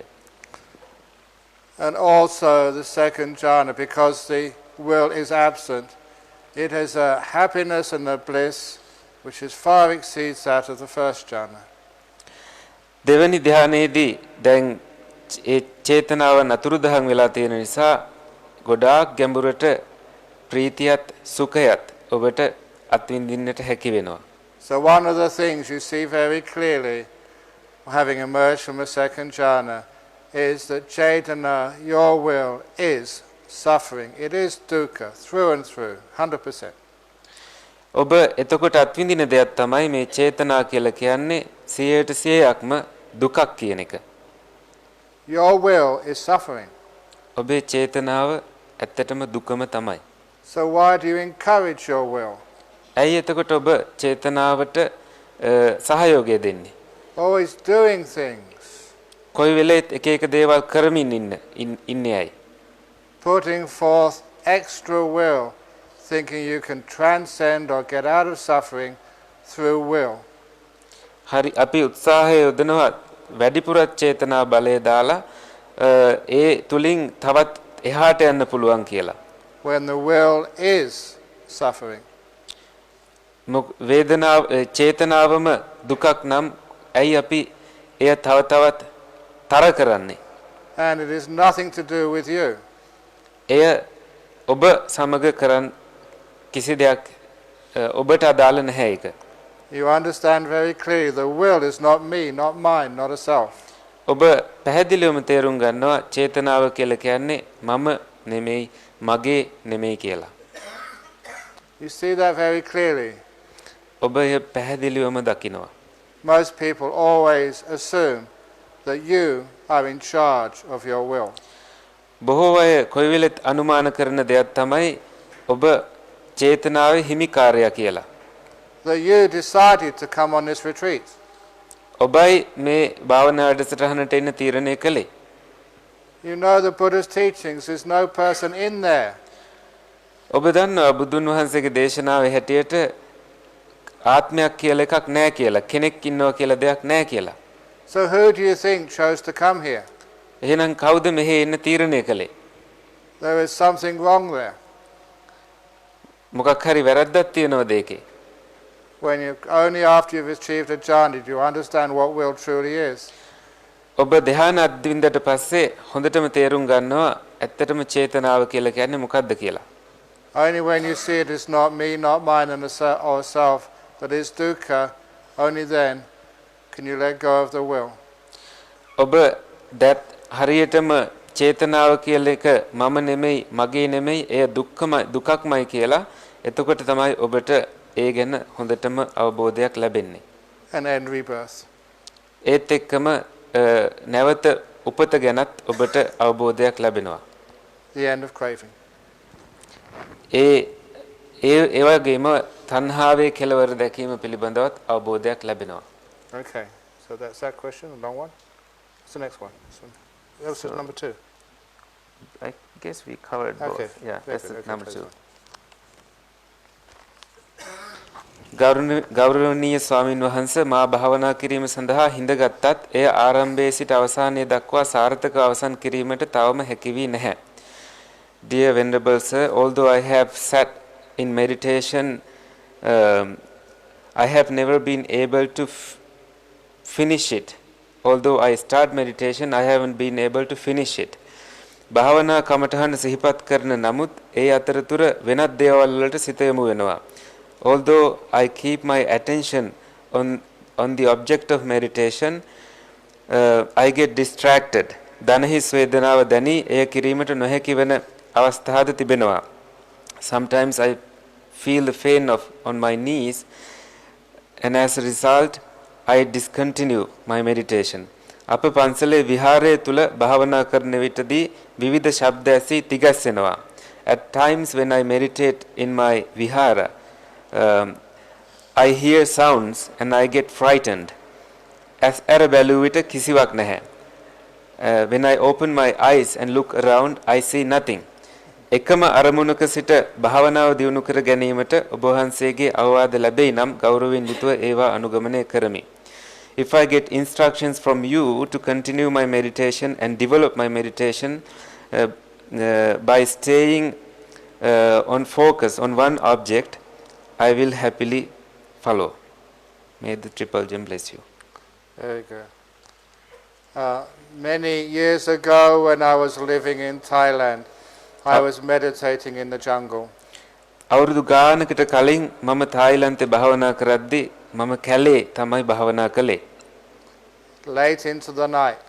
And also the second jhana, because the will is absent, it has a happiness and a bliss which is far exceeds that of the first jhana. දෙවෙනි ධ්‍යානයේදී දැන් ඒ චේතනාව නතුරුදහන් වෙලා තියෙන නිසා ගොඩාක් ගැඹුරට ප්‍රීතියත් සුඛයත් ඔබට අත්විඳින්නට හැකි වෙනවා. So one of the things you see very clearly having emerged from a second jhana is that Chaitanya, your will, is suffering. It is dukkha through and through, 100%. ඔබ එතකොට අත්විඳින දෙයක් තමයි මේ චේතනා කියලා කියන්නේ 100%ක්ම දුකක් කියන එක. Your will is suffering. ඔබේ චේතනාව ඇත්තටම දුකම තමයි. So why do you encourage your will? ඇයි එතකොට ඔබ චේතනාවට සහයෝගය දෙන්නේ? Always doing things. කොයි වෙලෙත් එක එක දේවල් කරමින් ඉන්නේ ඇයි? Putting forth extra will, thinking you can transcend or get out of suffering through will. හරි අපි උත්සාහය යොදනවා වැඩිපුර චේතනා බලය දාලා ඒ තුලින් තවත් එහාට යන්න පුළුවන් කියලා. When the will is suffering. වේදනාව චේතනාවම දුකක් නම් ඇයි අපි එය තව තවත් තර කරන්නේ? And it is nothing to do with you. එය ඔබ සමග කරන් කිසි දෙයක් ඔබට අදාළ නැහැ ඒක. You understand very clearly the will is not me, not mine, not a self. ඔබ පැහැදිලිවම තේරුම් ගන්නවා චේතනාව කියලා කියන්නේ මම නෙමෙයි මගේ නෙමෙයි කියලා. You see that very clearly. ඔබ එය පැහැදිලිවම දකිනවා. Most people always assume that you are in charge of your will. බොහෝ අය කොයි වෙලෙත් අනුමාන කරන දෙයක් තමයි ඔබ චේතනාවේ හිමිකාරයා කියලා. That you decided to come on this retreat. ඔබයි මේ භාවනා වැඩසටහනට එන්න තීරණය කළේ. You know the Buddha's teachings, there's no person in there. ඔබ දන්නවා බුදුන් වහන්සේගේ දේශනාවේ හැටියට ආත්මයක් කියලා එකක් නැහැ කියලා, කෙනෙක් ඉන්නවා කියලා දෙයක් නැහැ කියලා. So who do you think chose to come here? එහෙනම් කවුද මෙහි එන්න තීරණය කළේ? There is something wrong there. මොකක් හරි වැරද්දක් තියෙනවද ඒකේ? When you only after you've achieved a jhana do you understand what will truly is. ඔබ ධ්‍යාන අත්විඳට පස්සේ හොඳටම තේරුම් ගන්නවා ඇත්තටම චේතනාව කියලා කියන්නේ මොකක්ද කියලා. Only when you see it is not me, not mine and or self, that is dukkha, only then can you let go of the will. ඔබ that හරියටම චේතනාව කියලා එක මම නෙමෙයි මගේ නෙමෙයි එය දුකක්මයි කියලා එතකොට තමයි ඔබට ඒ ගැන හොඳටම අවබෝධයක් ලැබෙන්නේ. And end rebirth. ඒත් එක්කම නැවත උපත ගැනත් ඔබට අවබෝධයක් ලැබෙනවා. The end of craving. ඒ වගේම තණ්හාවේ කෙලවර දැකීම පිළිබඳවත් අවබෝධයක් ලැබෙනවා. Okay, so that's that question, a long one. What's the next one? That was number 2. I guess we covered both. Okay. Yeah, that's Okay, number please 2. ගෞරවනීය ස්වාමින් වහන්සේ මා භාවනා කිරීම සඳහා හිඳගත්තත් එය ආරම්භයේ සිට අවසානයේ දක්වා සාර්ථක අවසන් කිරීමට තවම හැකි වී නැහැ. Dear Venerable Sir, although I have sat in meditation, I have never been able to finish it. Although I start meditation, I haven't been able to finish it. භාවනා කමඨහන සිහිපත් කරන නමුත් ඒ අතරතුර වෙනත් දේවල් වලට සිත යොමු වෙනවා. Although I keep my attention on the object of meditation, I get distracted. දනහිස් වේදනාව දැනි එය කිරීමට නොහැකි වෙන අවස්ථාද තිබෙනවා. Sometimes I feel the pain on my knees, and as a result I discontinue my meditation. අප පන්සලේ විහාරයේ තුල භාවනා කරන විටදී විවිධ ශබ්ද ඇසී තිගැස්සෙනවා. At times when I meditate in my vihara, I hear sounds and I get frightened. As අර බැලුව විට කිසිවක් නැහැ. When I open my eyes and look around, I see nothing. එකම අරමුණක සිට භාවනාව දියුණු කර ගැනීමට ඔබ වහන්සේගේ අවවාද ලැබෙයි නම් ගෞරවයෙන් යුතුව ඒවා අනුගමනය කරමි. If I get instructions from you to continue my meditation and develop my meditation by staying on focus on one object, I will happily follow. May the Triple Gem bless you. Very good. Many years ago when I was living in Thailand, I was meditating in the jungle. අවුරුදු ගානකට කලින් මම තායිලන්තේ භාවනා කරද්දී මම කැලේ තමයි භාවනා කළේ. Late into the night.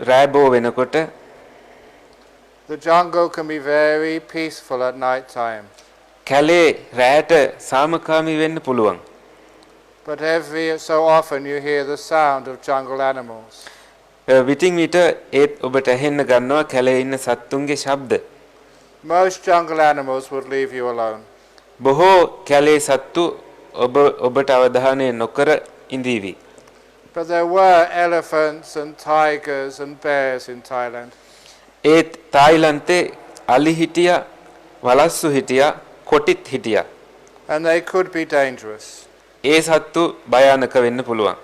රැබෝ වෙනකොට The jungle can be very peaceful at night time. කැලේ රැට සාමකාමී වෙන්න පුළුවන්. But every so often you hear the sound of jungle animals. විටින් විට ඒත් ඔබට ඇහෙන්න ගන්නවා කැලේ ඉන්න සත්තුන්ගේ ශබ්ද. Most jungle animals would leave you alone. බොහෝ කැලේ සත්තු ඔබට අවධානය නොකර ඉඳීවි. But there were elephants and tigers and bears in Thailand. ඒත් තායිලන්තේ අලි හිටියා, වලස්සු හිටියා, කොටිත් හිටියා. And they could be dangerous. ඒ සත්තු භයානක වෙන්න පුළුවන්.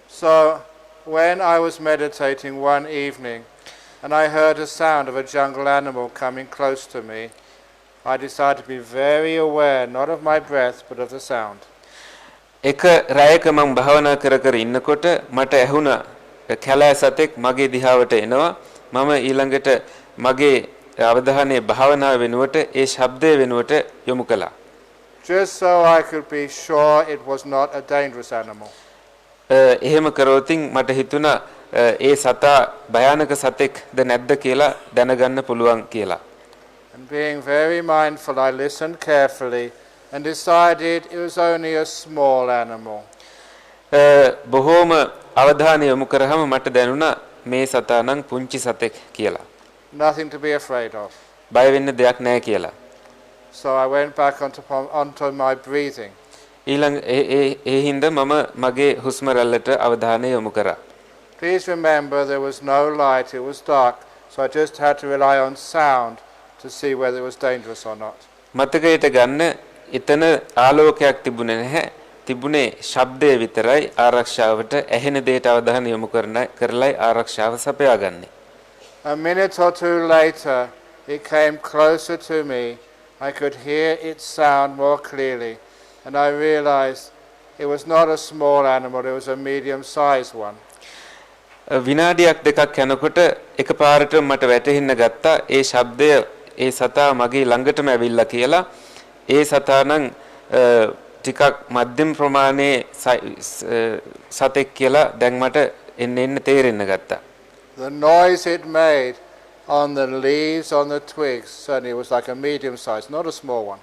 So when I was meditating one evening and I heard a sound of a jungle animal coming close to me, I decided to be very aware not of my breath but of the sound. එක රැයක මම භාවනා කර ඉන්නකොට මට ඇහුණා කැලෑ සතෙක් මගේ දිහාවට එනවා. මම ඊළඟට මගේ අවධානය භාවනාව වෙනුවට ඒ ශබ්දය වෙනුවට යොමු කළා. Just so I could be sure it was not a dangerous animal. එහෙම කරොතින් මට හිතුණා ඒ සතා භයානක සතෙක්ද නැද්ද කියලා දැනගන්න පුළුවන් කියලා. And being very mindful, I listened carefully and decided it was only a small animal. බොහෝම අවධානය යොමු කරාම මට දැනුණා මේ සතා නම් පුංචි සතෙක් කියලා. Nothing to be afraid of. බය වෙන්න දෙයක් නැහැ කියලා. So I went back onto my breathing. ඊළඟ ඒ හින්දා මම මගේ හුස්ම රැල්ලට අවධානය යොමු කරා. Please remember there was no light, it was dark, so I just had to rely on sound to see whether it was dangerous or not. මතකයට ගන්න එතන ආලෝකයක් තිබුණේ නැහැ. තිබුණේ ශබ්දය විතරයි ආරක්ෂාවට ඇහෙන දෙයට අවධානය යොමු කරලයි ආරක්ෂාව සපයාගන්නේ. A minute or two later, it came closer to me. I could hear its sound more clearly, and I realized it was not a small animal, it was a medium-sized one. විනාඩියක් දෙකක් යනකොට එකපාරට මට වැටහෙන්න ගත්තා ඒ ශබ්දය ඒ සතා මගේ ළඟටම ඇවිල්ලා කියලා. ඒ සතා නම් ටිකක් මධ්‍යම ප්‍රමාණයේ සතෙක් කියලා දැන් මට එන්න තේරෙන්න ගත්තා. The noise it made on the leaves, on the twigs, certainly it was like a medium-sized, not a small one.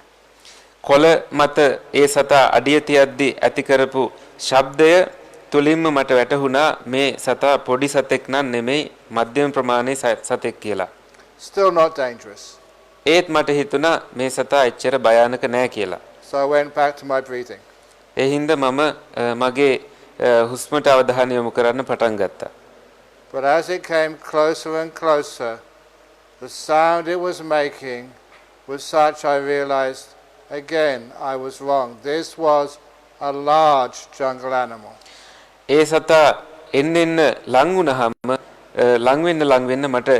කොළ මත ඒ සතා අඩිය තියද්දී ඇති කරපු ශබ්දය තුලින්ම මට වැටහුණා මේ සතා පොඩි සතෙක් නම් නෙමෙයි මධ්‍යම ප්‍රමාණයේ සතෙක් කියලා. Still not dangerous. ඒත් මට හිතුණා මේ සතා එච්චර භයානක නෑ කියලා. So I went back to my breathing. ඒ හින්දා මම මගේ හුස්මට අවධානය යොමු කරන්න පටන් ගත්තා. But as it came closer and closer, the sound it was making was such I realized again I was wrong. This was a large jungle animal. ඒ සතා එන්න ලං වුණාම ලං වෙන්න මට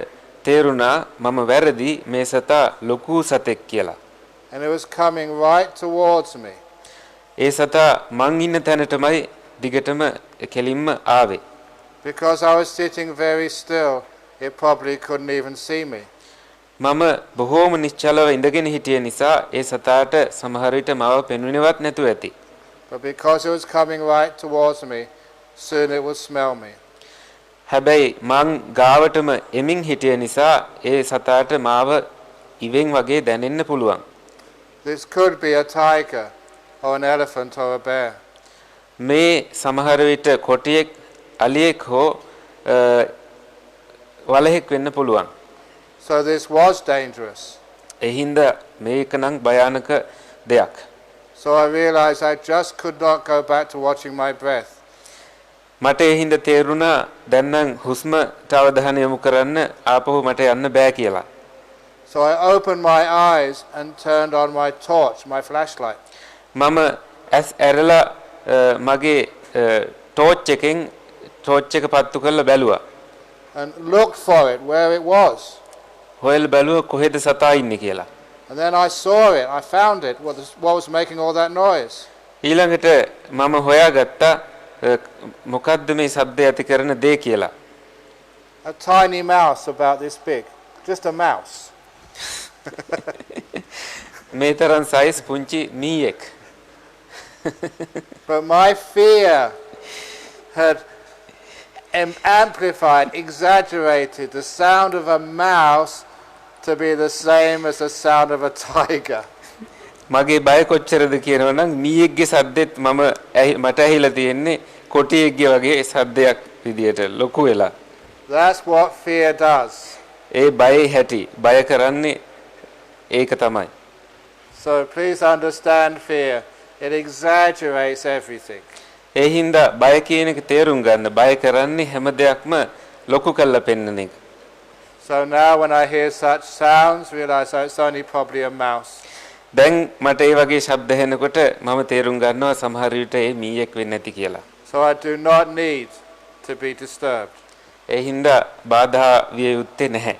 තේරුණා මම වැරදි මේ සතා ලොකු සතෙක් කියලා. And it was coming right towards me. ඒ සතා මං ඉන්න තැනටමයි දිගටම කෙලින්ම ආවේ. Because I was sitting very still, it probably couldn't even see me. මම බොහෝම නිශ්චලව ඉඳගෙන හිටිය නිසා ඒ සතාට සමහර විට මව පෙනුනේවත් නැතුව ඇති. But because it was coming right towards me, soon it would smell me. හැබැයි මං ගාවටම එමින් හිටිය නිසා ඒ සතාට මාව ඉවෙන් වගේ දැනෙන්න පුළුවන්. This could be a tiger or an elephant or a bear. මේ සමහර විට කොටියෙක් අලියෙක් හෝ වලහෙක් වෙන්න පුළුවන්. So this was dangerous. ඒ හින්දා මේක නම් භයානක දෙයක්. So I realized I just could not go back to watching my breath. මට ඒ හින්දා තේරුණා දැන් නම් හුස්මට අවධානය යොමු කරන්න ආපහු මට යන්න බෑ කියලා. So I opened my eyes and turned on my torch, my flashlight. මම ඇස් ඇරලා මගේ ටෝච් එකෙන් ටෝච් එක පත්තු කරලා බැලුවා. And looked for it where it was. හොයලා බැලුවා කොහෙද සතා ඉන්නේ කියලා. And then I saw it, I found it, what was making all that noise. ඊළඟට මම හොයාගත්තා මොකද්ද මේ ශබ්දය ඇති කරන දේ කියලා. A tiny mouse about this big, just a mouse. මේ තරම් සයිස් පුංචි මීයෙක්. But my fear had amplified, exaggerated the sound of a mouse to be the same as the sound of a tiger. මගේ බය කොච්චරද කියනවනම් මීයෙක්ගේ සද්දෙත් මට ඇහිලා තියෙන්නේ කොටියෙක්ගේ වගේ සද්දයක් විදියට ලොකු වෙලා. That's what fear does. ඒ බයේ හැටි බය කරන්නේ ඒක තමයි. So please understand fear. It exaggerates everything. ඒ හින්දා බය කියන එක තේරුම් ගන්න. බය කරන්නේ හැම දෙයක්ම ලොකු කරලා පෙන්නන එක. So now when I hear such sounds, realize that it's only probably a mouse. දැන් මට ඒ වගේ ශබ්ද හෙනකොට මම තේරුම් ගන්නවා සමහර විට ඒ මීයක් වෙන්නේ නැති කියලා. So I do not need to be disturbed. ඒ හින්දා බාධා විය යුත්තේ නැහැ.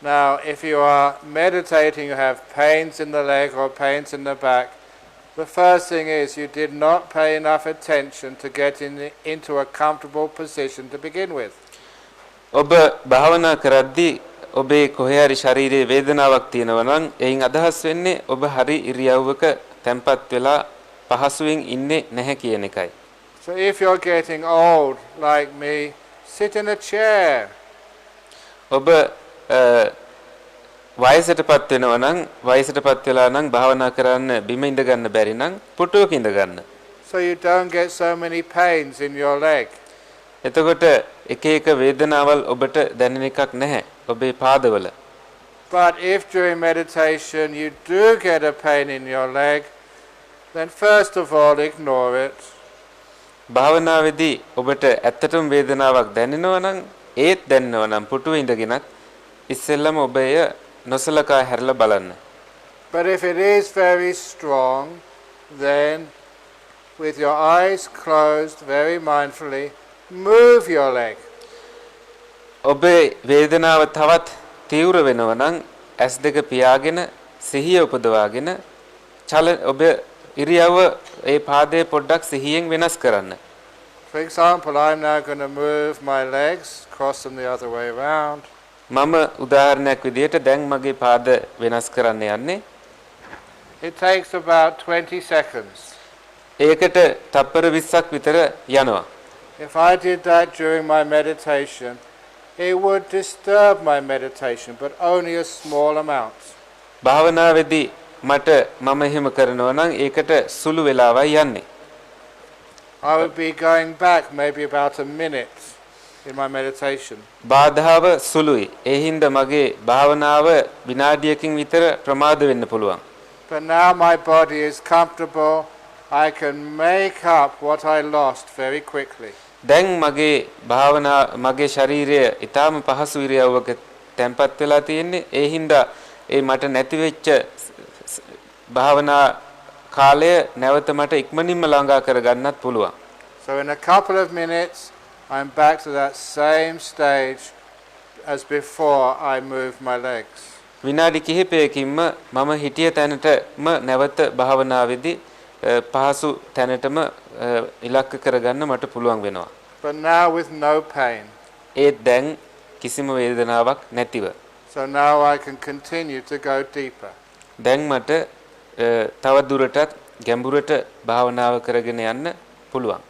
Now if you are meditating, you have pains in the leg or pains in the back, the first thing is you did not pay enough attention to get into a comfortable position to begin with. ඔබ භාවනා කරද්දී ඔබේ කොහේ හරි ශරීරයේ වේදනාවක් තියෙනවා නම් එයින් අදහස් වෙන්නේ ඔබ හරි ඉරියව්වක තැම්පත් වෙලා පහසුවෙන් ඉන්නේ නැහැ කියන එකයි. So if you're getting old like me, sit in a chair. ඔබ වයසටපත් වෙනවා නම් වයසටපත් වෙලා නම් භාවනා කරන්න බිම ඉඳ ගන්න බැරි නම් පුටුවක ඉඳ ගන්න. So you don't get so many pains in your leg. එතකොට එක එක වේදනාවල් ඔබට දැනෙන එකක් නැහැ ඔබේ පාදවල. But if during meditation you do get a pain in your leg, then first of all ignore it. භාවනාවේදී ඔබට ඇත්තටම වේදනාවක් දැනෙනවා නම් ඒත් දැනෙනවා නම් පුටුවේ ඉඳගෙනත් ඉස්සෙල්ලම ඔබ එය නොසලකා හැරලා බලන්න. But if it is very strong, then with your eyes closed, very mindfully, move your leg. ඔබේ වේදනාව තවත් තීව්‍ර වෙනවා නම් ඇස් දෙක පියාගෙන සිහිය උපදවාගෙන ඔබ ඉරියව්ව ඒ පාදයේ පොඩ්ඩක් සිහියෙන් වෙනස් කරන්න. For example, I'm now going to move my legs, cross them the other way around. මම උදාහරණයක් විදිහට දැන් මගේ පාද වෙනස් කරන්න යන්නේ. It takes about 20 seconds. ඒකට තප්පර 20ක් විතර යනවා. If I did that during my meditation, it would disturb my meditation, but only a small amount. භාවනාවේදී මට මම එහෙම කරනවා නම් ඒකට සුළු වෙලාවයි යන්නේ. I would be going back maybe about a minute in my meditation. බාධාව සුළුයි. ඒ හින්දා මගේ භාවනාව විනාඩියකින් විතර ප්‍රමාද වෙන්න පුළුවන්. But now my body is comfortable. I can make up what I lost very quickly. දැන් මගේ ශරීරය ඊටාම පහසු ඉරියව්වක තැම්පත් වෙලා තියෙන්නේ. ඒ හින්දා ඒ මට නැති වෙච්ච භාවනා කාලය නැවත මට ඉක්මනින්ම ළඟා කරගන්නත් පුළුවන්. So in a couple of minutes I'm back to that same stage as before I moved my legs. විනාඩි කිහිපයකින්ම මම හිටිය තැනටම නැවත භාවනාවේදී පහසු තැනටම ඉලක්ක කරගන්න මට පුළුවන් වෙනවා. But now with no pain. ඒත් දැන් කිසිම වේදනාවක් නැතිව. So now I can continue to go deeper. දැන් මට තව දුරටත් ගැඹුරට භාවනාව කරගෙන යන්න පුළුවන්.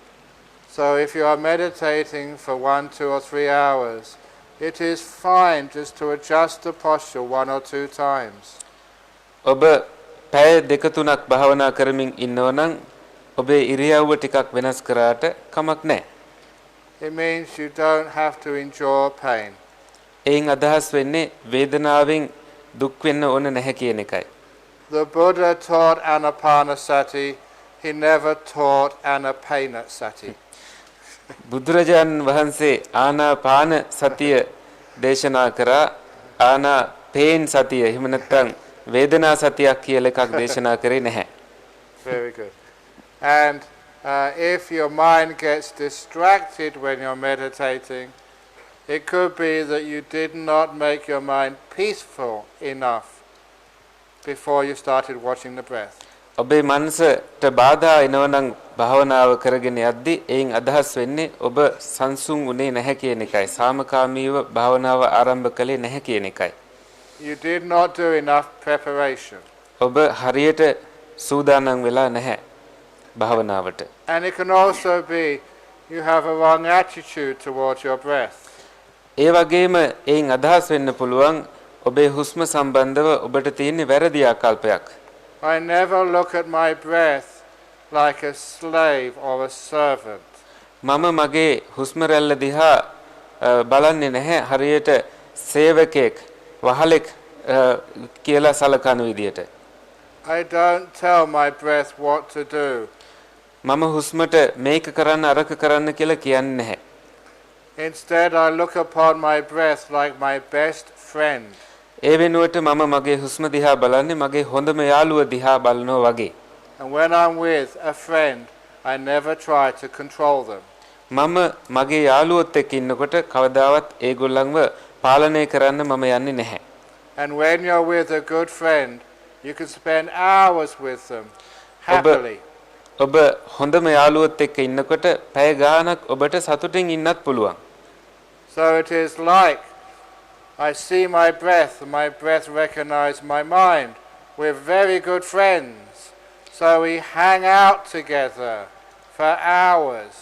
So if you are meditating for 1, 2 or 3 hours, it is fine just to adjust the posture 1 or 2 times. ඔබ පැය දෙක තුනක් භාවනා කරමින් ඉන්නව නම් ඔබේ ඉරියව්ව ටිකක් වෙනස් කරාට කමක් නැහැ. It means you don't have to endure pain. එයින් අදහස් වෙන්නේ වේදනාවෙන් දුක් වෙන්න ඕන නැහැ කියන එකයි. The Buddha taught anapanasati, he never taught anapanasati. බුදුරජාණන් වහන්සේ ආනාපාන සතිය දේශනා කරා ආනාපේන් සතිය එහෙම නැත්නම් වේදනා සතියක් කියලා එකක් දේශනා කරේ නැහැ. Very good. And if your mind gets distracted when you're meditating, it could be that you did not make your mind peaceful enough before you started watching the breath. ඔබේ මනසට බාධා එනවනම් භාවනාව කරගෙන යද්දී එයින් අදහස් වෙන්නේ ඔබ සංසුන් උනේ නැහැ කියන එකයි. සාමකාමීව භාවනාව ආරම්භ කළේ නැහැ කියන එකයි. You did not do enough preparation. ඔබ හරියට සූදානම් වෙලා නැහැ භාවනාවට. And it can also be you have a wrong attitude towards your breath. ඒ වගේම එයින් අදහස් වෙන්න පුළුවන් ඔබේ හුස්ම සම්බන්ධව ඔබට තියෙන වැරදි ආකල්පයක්. I never look at my breath like a slave or a servant. මම මගේ හුස්ම රැල්ල දිහා බලන්නේ නැහැ හරියට සේවකෙක් වහලෙක් කියලා සලකන විදියට. I don't tell my breath what to do. මම හුස්මට මේක කරන්න අරක කරන්න කියලා කියන්නේ නැහැ. Instead I look upon my breath like my best friend. ඒ වෙනුවට මම මගේ හුස්ම දිහා බලන්නේ මගේ හොඳම යාළුව දිහා බලනවා වගේ. And when I'm with a friend, I never try to control them. මම මගේ යාළුවොත් එක්ක ඉන්නකොට කවදාවත් ඒගොල්ලන්ව පාලනය කරන්න මම යන්නේ නැහැ. And when you're with a good friend, you can spend hours with them happily. ඔබ හොඳම යාළුවොත් එක්ක ඉන්නකොට පැය ගාණක් ඔබට සතුටින් ඉන්නත් පුළුවන්. So it is like I see my breath and my breath recognizes my mind. We're very good friends. So we hang out together for hours.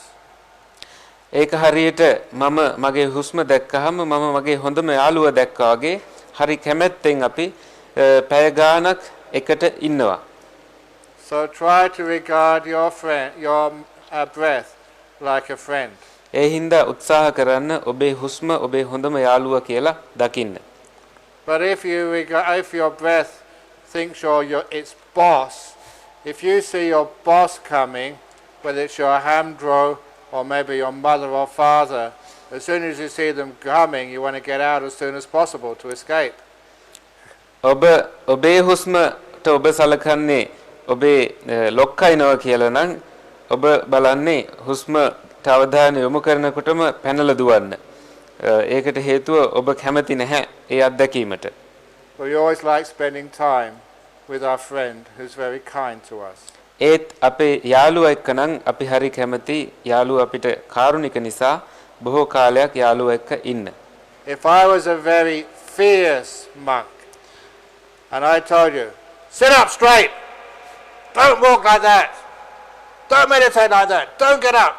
ඒක හරියට මම මගේ හුස්ම දැක්කහම මම මගේ හොඳම යාළුවා දැක්කා වගේ හරි කැමැත්තෙන් අපි පැය ගාණක් එකට ඉන්නවා. So try to regard your breath like a friend. ඒ හින්දා උත්සාහ කරන්න ඔබේ හුස්ම ඔබේ හොඳම යාළුවා කියලා දකින්න. But if your breath thinks you're its boss, if you see your boss coming, whether it's your hamdro or maybe your mother or father, as soon as you see them coming, you want to get out as soon as possible to escape. ඔබේ හුස්මට ඔබ සලකන්නේ ඔබේ ලොක්කා එනවා කියලා නම් ඔබ බලන්නේ හුස්මට අවධානය යොමු කරනකොටම පැනලා දුවන්න. ඒකට හේතුව ඔබ කැමති නැහැ ඒ අත්දැකීමට. We always like spending time with our friend who's very kind to us. ඒත් අපේ යාළුවා එක්ක නම් අපි හරි කැමති යාළුවා අපිට කාරුණික නිසා බොහෝ කාලයක් යාළුවා එක්ක ඉන්න. If I was a very fierce monk and I told you, sit up straight, don't walk like that, don't meditate like that, don't get up,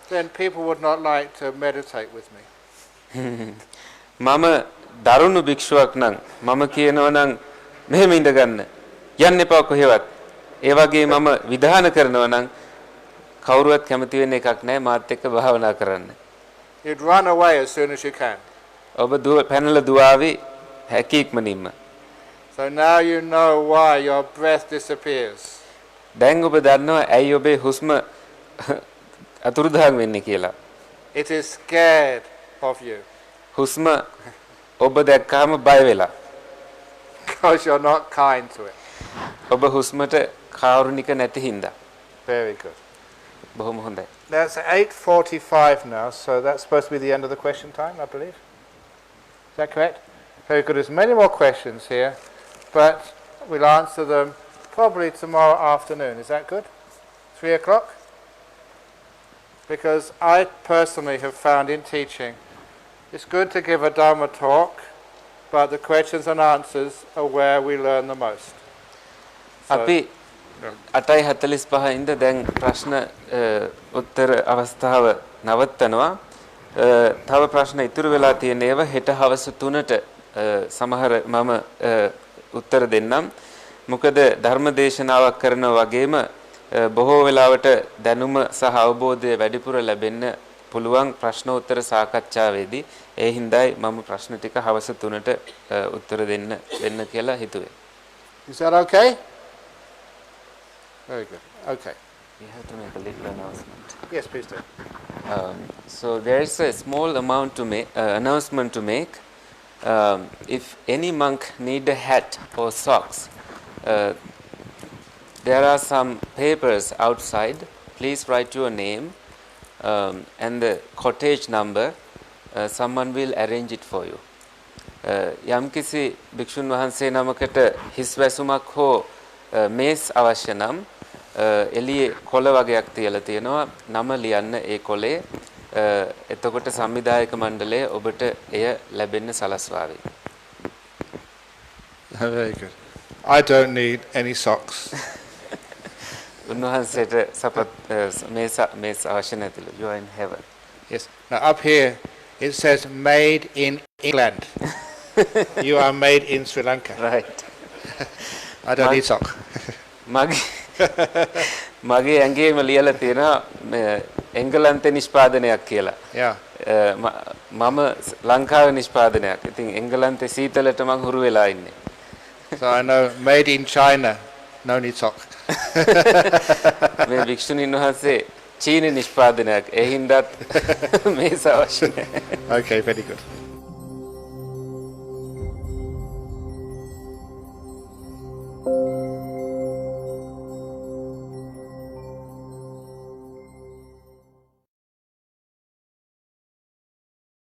then people would not like to meditate with me. මම දරුණු භික්ෂුවක් නම් මම කියනවා නම් මෙහෙම ඉඳ ගන්න යන්න එපා කොහෙවත්. ඒ වගේ මම විධාන කරනවා නම් කවුරුවත් කැමති වෙන්න එකක් නැහැ මාත් එක්ක භාවනා කරන්න. You'd run away as soon as you can. ඔබ පැනලා දුවාවි හැකීක්මනින්ම. So now you know why your breath disappears. දැන් ඔබ දන්නවා ඇයි ඔබේ හුස්ම අතුරුදහන් වෙන්නේ කියලා. It is scared of you. හුස්ම ඔබ දැක්කාම බය වෙලා. Because you're not kind to it. ඔබ හුස්මට කාරුණික නැති හින්දා. Very good. බොහොම හොඳයි. That's 8:45 now, so that's supposed to be the end of the question time, I believe. Is that correct? Very good. There's many more questions here, but we'll answer them probably tomorrow afternoon. Is that good? 3 o'clock? Because I personally have found in teaching, it's good to give a Dharma talk, but the questions and answers are where we learn the most. අපි 8:45 ඉඳ දැන් ප්‍රශ්න උත්තර අවස්ථාව නවත්තනවා. තව ප්‍රශ්න ඉතුරු වෙලා තියෙන ඒවා හෙට හවස 3ට සමහර මම උත්තර දෙන්නම්. මොකද ධර්ම දේශනාවක් කරනා වගේම බොහෝ වෙලාවට දැනුම සහ අවබෝධය වැඩිපුර ලැබෙන්න පුළුවන් ප්‍රශ්නෝත්තර සාකච්ඡාවේදී. ඒ හින්දායි මම ප්‍රශ්න ටික හවස 3ට උත්තර දෙන්න කියලා හිතුවේ. Is that okay? Very good. Okay. We have to make a little announcement. Yes, please do. So there is a small amount to make announcement to make. If any monk need a hat or socks, there are some papers outside. Please write your name and the cottage number. Someone will arrange it for you. යම්කිසි භික්ෂුන් වහන්සේ නමකට හිස් වැසුමක් හෝ මේස් අවශ්‍ය නම් එළියේ කොළ වගේක් තියලා තියෙනවා නම ලියන්න ඒ කොළේ එතකොට සංවිධායක මණ්ඩලය ඔබට එය ලැබෙන්න සලස්වාවි. Very good. I don't need any socks. උන්වහන්සේට සපත් මේස් අවශ්‍ය නැතිලු. You are in heaven. Yes. Now up here it says made in England. You are made in Sri Lanka. Right. I don't need socks. මගේ ඇඟේම ලියලා තියෙනවා එංගලන්තේ නිෂ්පාදනයක් කියලා. Yeah. මම ලංකාවේ නිෂ්පාදනයක්. ඉතින් එංගලන්තේ සීතලට මං හුරු වෙලා ඉන්නේ. So I know made in China, no need socks. මේ වික්ෂුණීන් වහන්සේ චීන නිෂ්පාදනයක්. ඒ හින්දාත් මේස අවශ්‍ය නැහැ. Okay, very good.